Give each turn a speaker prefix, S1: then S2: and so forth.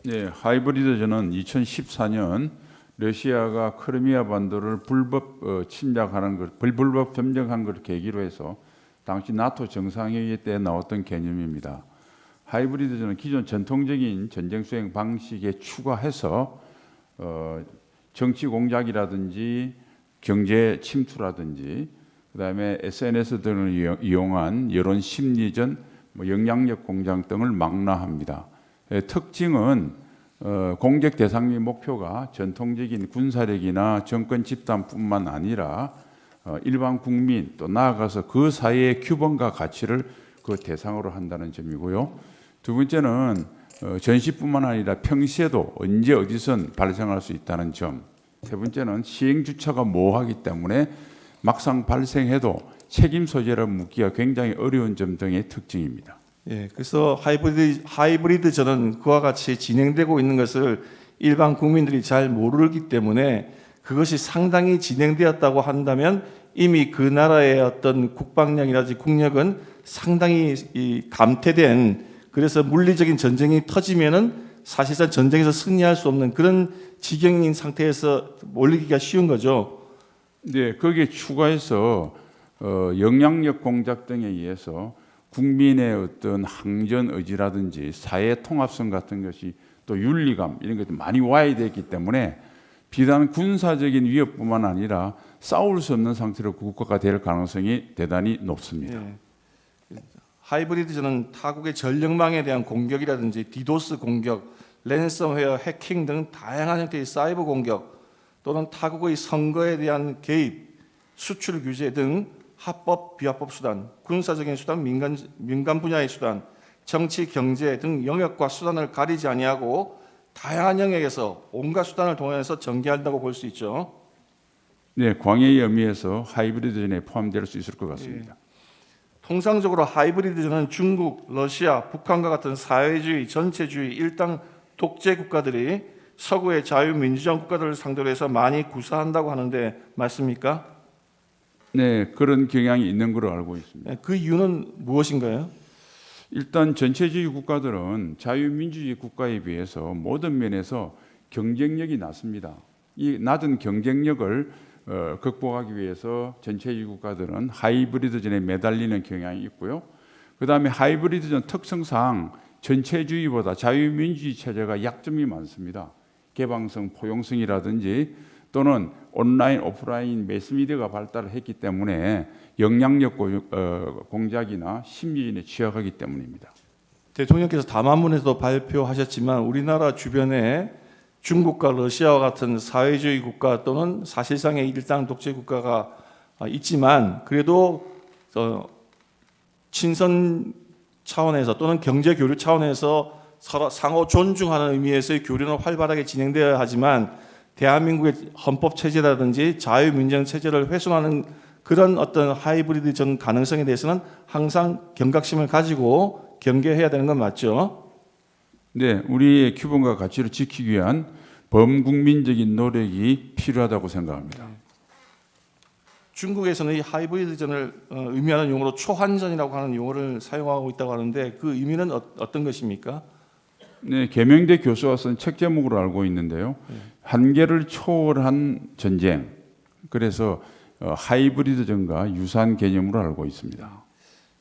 S1: 네, 하이브리드전은 2014년 러시아가 크리미아 반도를 불법 침략하는 것, 불법 점령한 것을 계기로 해서 당시 나토 정상회의 때 나왔던 개념입니다. 하이브리드전은 기존 전통적인 전쟁 수행 방식에 추가해서 정치 공작이라든지 경제 침투라든지 그다음에 SNS 등을 이용한 여론 심리전, 영향력 공작 등을 망라합니다. 특징은 공격 대상 및 목표가 전통적인 군사력이나 정권 집단뿐만 아니라 일반 국민 또 나아가서 그 사회의 규범과 가치를 그 대상으로 한다는 점이고요. 두 번째는 전시뿐만 아니라 평시에도 언제 어디선 발생할 수 있다는 점. 세 번째는 시행 주체가 모호하기 때문에 막상 발생해도 책임 소재를 묻기가 굉장히 어려운 점 등의 특징입니다.
S2: 예, 그래서 하이브리드전은 그와 같이 진행되고 있는 것을 일반 국민들이 잘 모르기 때문에 그것이 상당히 진행되었다고 한다면 이미 그 나라의 어떤 국방력이라든지 국력은 상당히 감퇴된, 그래서 물리적인 전쟁이 터지면은 사실상 전쟁에서 승리할 수 없는 그런 지경인 상태에서 몰리기가 쉬운 거죠.
S1: 네, 거기에 추가해서 영향력 공작 등에 의해서 국민의 어떤 항전 의지라든지 사회 통합성 같은 것이 또 윤리감 이런 것도 많이 와야 되기 때문에 비단 군사적인 위협뿐만 아니라 싸울 수 없는 상태로 국가가 될 가능성이 대단히 높습니다.
S2: 예. 하이브리드전은 타국의 전력망에 대한 공격이라든지 디도스 공격, 랜섬웨어, 해킹 등 다양한 형태의 사이버 공격 또는 타국의 선거에 대한 개입, 수출 규제 등 합법, 비합법 수단, 군사적인 수단, 민간 분야의 수단, 정치, 경제 등 영역과 수단을 가리지 아니하고 다양한 영역에서 온갖 수단을 동원해서 전개한다고 볼 수 있죠.
S1: 네, 광해의 의미에서 하이브리드전에 포함될 수 있을 것 같습니다.
S2: 통상적으로 하이브리드전은 중국, 러시아, 북한과 같은 사회주의, 전체주의, 일당 독재 국가들이 서구의 자유민주주의 국가들을 상대로 해서 많이 구사한다고 하는데 맞습니까?
S1: 네, 그런 경향이 있는 걸로 알고 있습니다.
S2: 그 이유는 무엇인가요?
S1: 일단 전체주의 국가들은 자유민주주의 국가에 비해서 모든 면에서 경쟁력이 낮습니다. 이 낮은 경쟁력을 극복하기 위해서 전체주의 국가들은 하이브리드전에 매달리는 경향이 있고요. 그다음에 하이브리드전 특성상 전체주의보다 자유민주주의 체제가 약점이 많습니다. 개방성, 포용성이라든지 또는 온라인, 오프라인 매스미디어가 발달을 했기 때문에 영향력 공작이나 심리전에 취약하기 때문입니다.
S2: 대통령께서 담화문에서도 발표하셨지만 우리나라 주변에 중국과 러시아와 같은 사회주의 국가 또는 사실상의 일당 독재 국가가 있지만 그래도 친선 차원에서 또는 경제 교류 차원에서 서로 상호 존중하는 의미에서의 교류는 활발하게 진행되어야 하지만 대한민국의 헌법 체제라든지 자유민주주의 체제를 훼손하는 그런 어떤 하이브리드 전 가능성에 대해서는 항상 경각심을 가지고 경계해야 되는 건 맞죠?
S1: 네, 우리의 규범과 가치를 지키기 위한 범국민적인 노력이 필요하다고 생각합니다.
S2: 중국에서는 이 하이브리드전을 의미하는 용어로 초환전이라고 하는 용어를 사용하고 있다고 하는데 그 의미는 어떤 것입니까?
S1: 네, 계명대 교수가 쓴 책 제목으로 알고 있는데요. 한계를 초월한 전쟁. 그래서 하이브리드전과 유사한 개념으로 알고 있습니다.